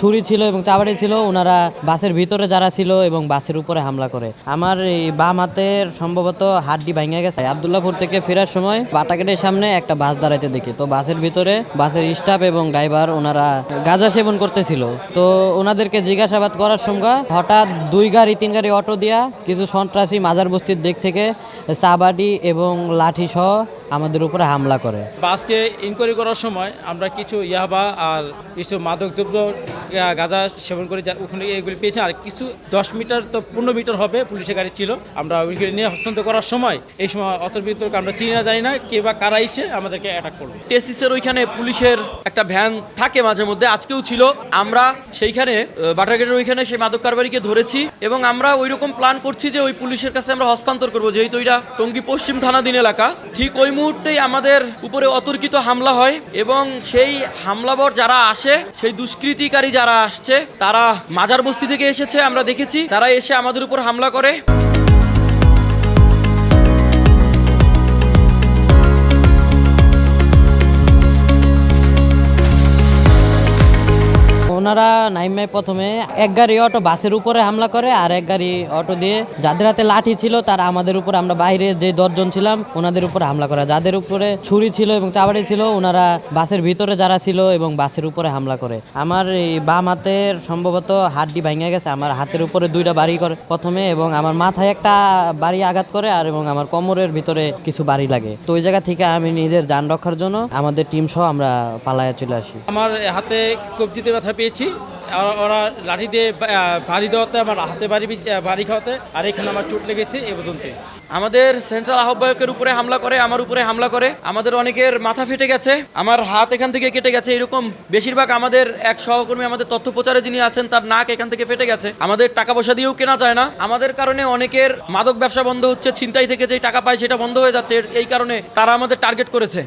ছুরি ছিল এবং চাবাড়ি ছিল। ওনারা বাসের ভিতরে যারা ছিল এবং বাসের উপরে হামলা করে। আমার এই বাম হাতের সম্ভবত হাড্ডি ভেঙে গেছে। আবদুল্লাহপুর থেকে ফেরার সময় বাটাগেটের সামনে একটা বাস দাঁড়াইতে দেখি, তো বাসের ভিতরে বাসের স্টাফ এবং ড্রাইভার ওনারা গাঁজা সেবন করতেছিল। তো ওনাদেরকে জিজ্ঞাসাবাদ করার সময় হঠাৎ 2 গাড়ি 3 গাড়ি অটো দিয়া কিছু সন্ত্রাসী মাজার বস্তির দিক থেকে চাবাড়ি এবং লাঠি সহ আমাদের উপরে হামলা করে। বাসকে ইনকোয়ারি করার সময় আমরা কিছু ইয়াবা আর কিছু মাদক দ্রব্য গাঁজা সেবন করে ওখানে এগুলি পেয়েছি। আর কিছু 10 মিটার তো 15 মিটার হবে পুলিশের গাড়ি ছিল। আমরা ওইগুলি নিয়ে হস্তান্তর করার সময় এই সময় অতর্বিতকে আমরা চিনি না জানি না কে বা কারা এসে আমাদেরকে অ্যাটাক করবে। টেসিসের ওইখানে পুলিশের একটা ভ্যান থাকে মাঝে মধ্যে, আজকেও ছিল। আমরা সেইখানে বাটারগেটের ওইখানে সেই মাদক কারবারিকে ধরেছি এবং আমরা ওই রকম প্ল্যান করছি যে ওই পুলিশের কাছে আমরা হস্তান্তর করবো, যেহেতু এটা টঙ্গী পশ্চিম থানাধীন এলাকা। ঠিক ওই মুহূর্তেই আমাদের উপরে অতর্কিত হামলা হয় এবং সেই হামলাবর যারা আসে, সেই দুষ্কৃতিকারী যারা আসছে, তারা মাজার বস্তি থেকে এসেছে। আমরা দেখেছি তারা এসে আমাদের উপর হামলা করে। ওনারা নাইমায় প্রথমে 1 গাড়ি অটো বাসের উপরে হামলা করে, আর 1 গাড়ি অটো দিয়ে যাদের হাতে লাঠি ছিল তারা আমাদের উপর, আমরা বাইরে যে 10 জন ছিলাম ওনাদের উপরে হামলা করে। যাদের উপরে ছুরি ছিল এবং চাবাড়ি ছিল ওনারা বাসের ভিতরে যারা ছিল এবং বাসের উপরে হামলা করে। আমার এই বাম হাতের সম্ভবত হাড্ডি ভেঙে গেছে। আমার হাতের উপরে 2টা বাড়ি করে প্রথমে, এবং আমার মাথায় একটা বাড়ি আঘাত করে, আর এবং আমার কোমরের ভিতরে কিছু বাড়ি লাগে। তো ওই জায়গা থেকে আমি নিজের যান রক্ষার জন্য আমাদের টিম সহ আমরা পালায়া চলে আসি। আমার হাতে কবজিতে ব্যথা পেয়েছি। ওরা লাঠি দিয়ে বাড়ি দেওয়াতে আমার হাতে বাড়ি খাওয়াতে, আর এখানে আমার চোট লেগেছে এ পর্যন্ত। আমাদের সেন্ট্রাল আহ্বায়কের উপরে হামলা করে, আমার উপরে হামলা করে। আমাদের অনেকের মাথা ফেটে গেছে, আমার হাত এখান থেকে কেটে গেছে। এরকম বেশিরভাগ আমাদের এক সহকর্মী আমাদের তথ্য প্রচারে যিনি আছেন, তার নাক এখান থেকে ফেটে গেছে। আমাদের টাকা পয়সা দিয়েও কেনা যায় না। আমাদের কারণে অনেকের মাদক ব্যবসা বন্ধ হচ্ছে, ছিনতাই থেকে যেই টাকা পায় সেটা বন্ধ হয়ে যাচ্ছে। এই কারণে তারা আমাদের টার্গেট করেছে।